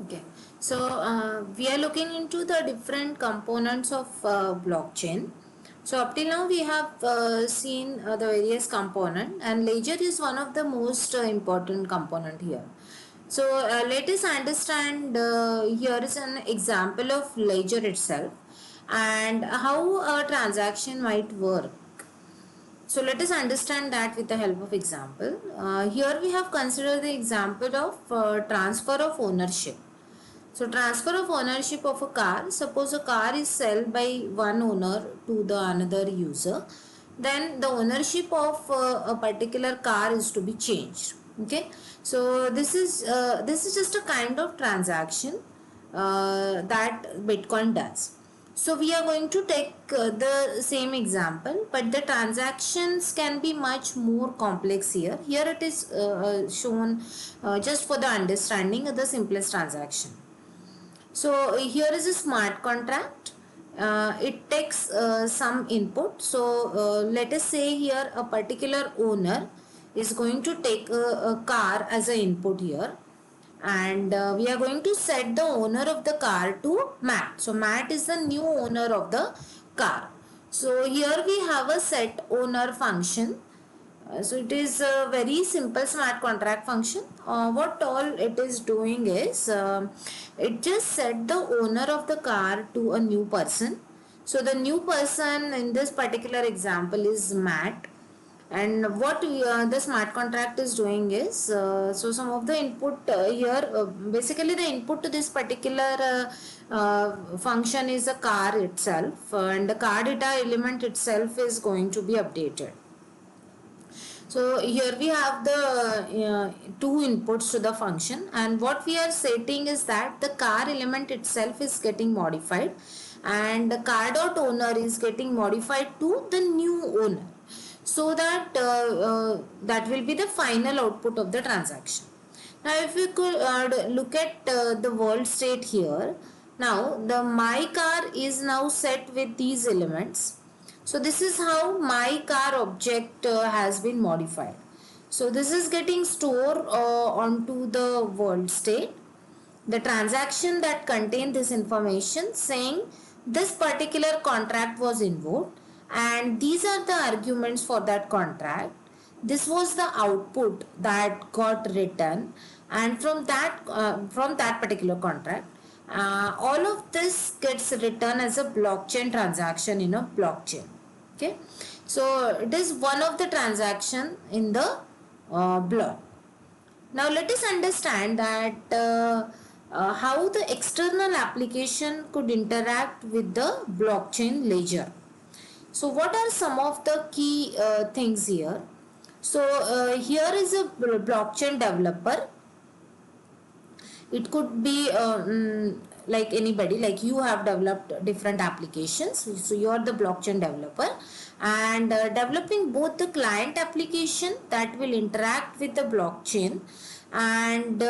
Okay, so we are looking into the different components of blockchain. So up till now we have seen the various component, and ledger is one of the most important component here. So let us understand, here is an example of ledger itself and how a transaction might work. So let us understand that with the help of example. Here we have considered the example of transfer of ownership. So transfer of ownership of a car. Suppose a car is sold by one owner to the another user, then the ownership of a particular car is to be changed. Okay. So this is just a kind of transaction that Bitcoin does. So we are going to take the same example, but the transactions can be much more complex here. Here it is shown just for the understanding of the simplest transaction. So here is a smart contract. It takes some input. So let us say here a particular owner is going to take a car as an input here, and we are going to set the owner of the car to Matt. So Matt is the new owner of the car. So here we have a set owner function. So it is a very simple smart contract function. What all it is doing is it just set the owner of the car to a new person. So the new person in this particular example is Matt, and what the smart contract is doing is so some of the input here, basically the input to this particular function is a car itself, and the car data element itself is going to be updated. So here we have the two inputs to the function, and what we are setting is that the car element itself is getting modified and the car dot owner is getting modified to the new owner, so that that will be the final output of the transaction. Now if we could look at the world state here, now the my car is now set with these elements. So this is how my car object has been modified. So this is getting stored onto the world state. The transaction that contained this information saying this particular contract was invoked and these are the arguments for that contract. This was the output that got written, and from that particular contract, all of this gets written as a blockchain transaction in a blockchain. Okay, so it is one of the transaction in the block. Now let us understand that how the external application could interact with the blockchain ledger. So what are some of the key things here? So here is a blockchain developer. It could be like anybody, like you have developed different applications, so you are the blockchain developer, and developing both the client application that will interact with the blockchain and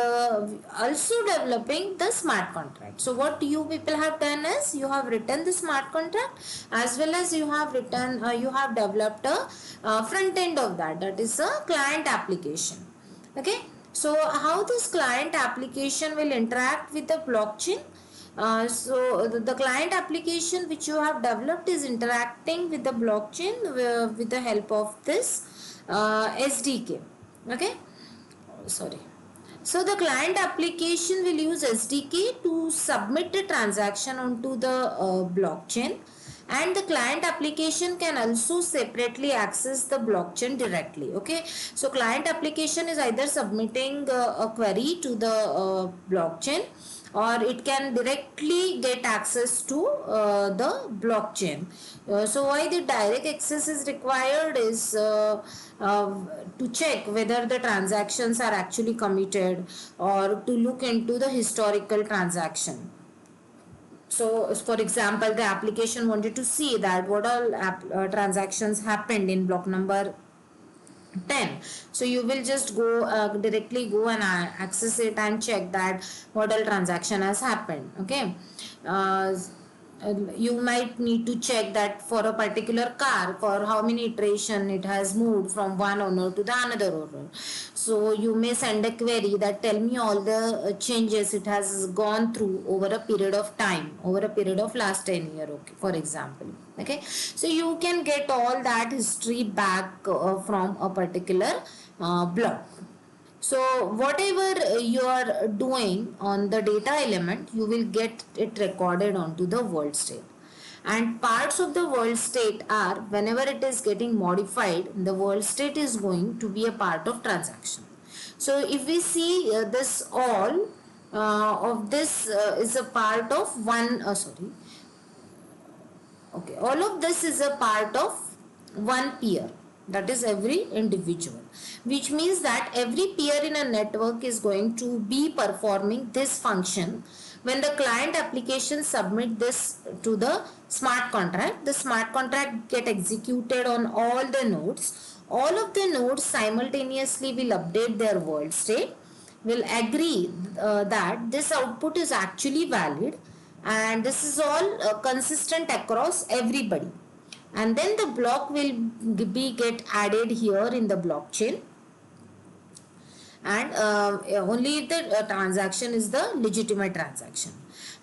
also developing the smart contract. So what you people have done is you have written the smart contract as well as you have written you have developed a front end of that, that is a client application. Okay, so how this client application will interact with the blockchain? So the client application which you have developed is interacting with the blockchain with the help of this SDK. Okay, sorry. So the client application will use SDK to submit a transaction onto the blockchain, and the client application can also separately access the blockchain directly. Okay, so client application is either submitting a query to the blockchain, or it can directly get access to the blockchain. So why the direct access is required is to check whether the transactions are actually committed or to look into the historical transaction. So for example, the application wanted to see that what all transactions happened in block number 10. So you will just go directly go and access it and check that what all transaction has happened. Okay, you might need to check that for a particular car, for how many iteration it has moved from one owner to the another owner. So you may send a query that tell me all the changes it has gone through over a period of time, over a period of last 10 year, okay, for example. Okay, so you can get all that history back from a particular block. So whatever you are doing on the data element, you will get it recorded onto the world state. And parts of the world state are, whenever it is getting modified, the world state is going to be a part of transaction. So if we see this all of this is a part of one, sorry, okay, all of this is a part of one peer, that is every individual, which means that every peer in a network is going to be performing this function. When the client application submit this to the smart contract, the smart contract get executed on all the nodes. All of the nodes simultaneously will update their world state, will agree that this output is actually valid, and this is all consistent across everybody. And then the block will be get added here in the blockchain, and only if the transaction is the legitimate transaction.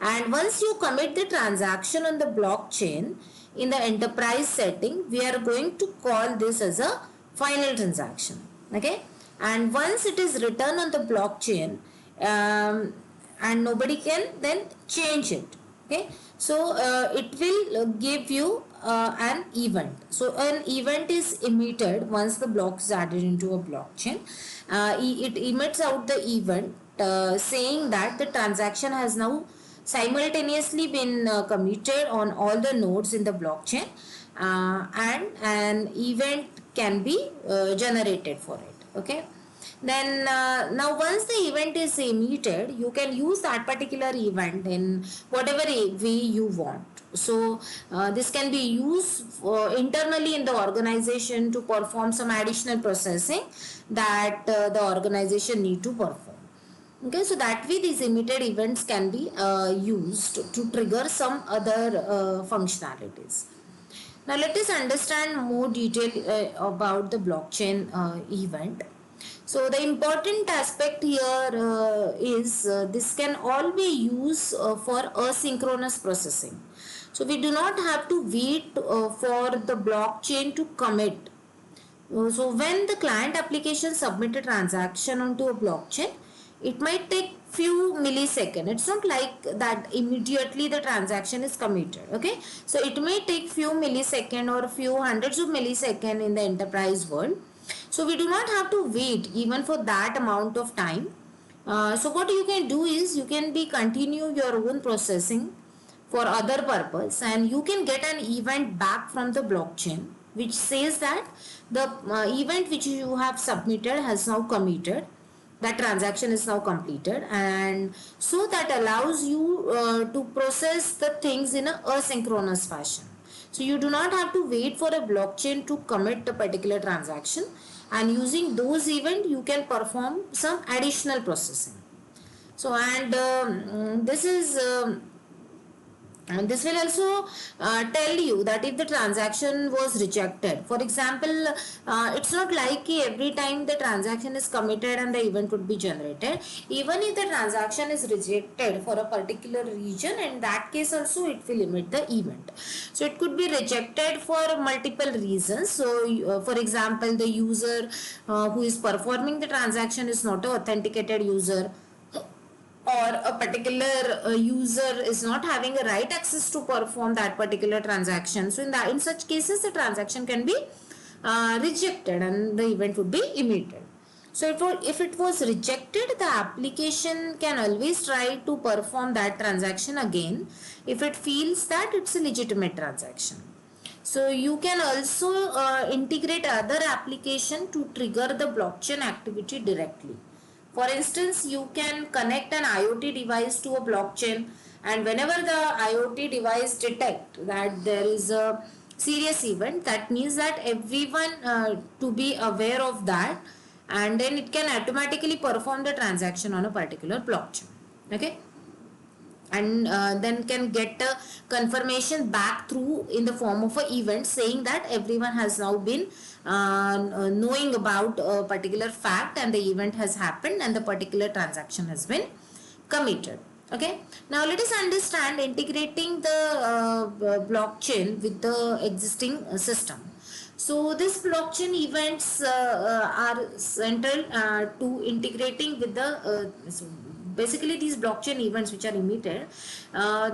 And once you commit the transaction on the blockchain in the enterprise setting, we are going to call this as a final transaction. Okay, and once it is written on the blockchain, and nobody can then change it. Okay, so it will give you an event. So an event is emitted once the block is added into a blockchain. It emits out the event saying that the transaction has now simultaneously been committed on all the nodes in the blockchain, and an event can be generated for it. Okay, then now once the event is emitted, you can use that particular event in whatever way you want. So this can be used internally in the organization to perform some additional processing that the organization need to perform. Okay, so that way these emitted events can be used to trigger some other functionalities. Now let us understand more detail about the blockchain event. So the important aspect here is this can all be used for asynchronous processing. So we do not have to wait for the blockchain to commit. So when the client application submit a transaction onto a blockchain, it might take few milliseconds. It's not like that immediately the transaction is committed. Okay, so it may take few milliseconds or few hundreds of milliseconds in the enterprise world. So we do not have to wait even for that amount of time. So what you can do is you can be continue your own processing for other purpose, and you can get an event back from the blockchain which says that the event which you have submitted has now committed, that transaction is now completed, and so that allows you to process the things in a asynchronous fashion. So you do not have to wait for a blockchain to commit a particular transaction, and using those events you can perform some additional processing. So and this is and this will also tell you that if the transaction was rejected, for example, it's not like every time the transaction is committed and the event would be generated. Even if the transaction is rejected for a particular region, in that case also it will emit the event. So it could be rejected for multiple reasons. So for example, the user who is performing the transaction is not an authenticated user, or a particular user is not having a right access to perform that particular transaction. So in such cases the transaction can be rejected and the event would be emitted. So if it was rejected, the application can always try to perform that transaction again if it feels that it's a legitimate transaction. So you can also integrate other application to trigger the blockchain activity directly. For instance, you can connect an IoT device to a blockchain, and whenever the IoT device detect that there is a serious event, that means that everyone to be aware of that, and then it can automatically perform the transaction on a particular blockchain. Okay. and then can get a confirmation back through in the form of a event saying that everyone has now been knowing about a particular fact and the event has happened and the particular transaction has been committed. Okay, now let us understand integrating the blockchain with the existing system. So this blockchain events are central to integrating with the so basically these blockchain events which are emitted,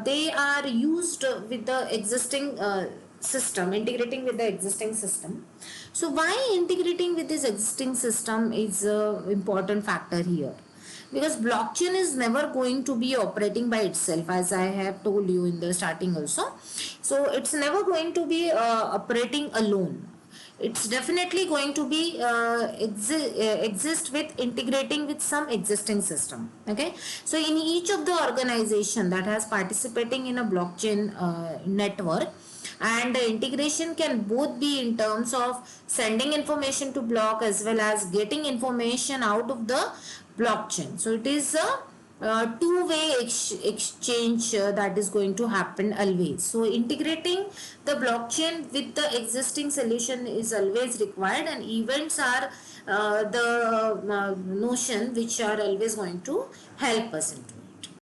they are used with the existing system, integrating with the existing system. So why integrating with this existing system is a important factor here, because blockchain is never going to be operating by itself, as I have told you in the starting also. So it's never going to be operating alone. It's definitely going to be exist with integrating with some existing system. Okay, so in each of the organization that has participating in a blockchain network, and the integration can both be in terms of sending information to block as well as getting information out of the blockchain. So it is a two-way exchange that is going to happen always. So integrating the blockchain with the existing solution is always required, and events are the notion which are always going to help us into it.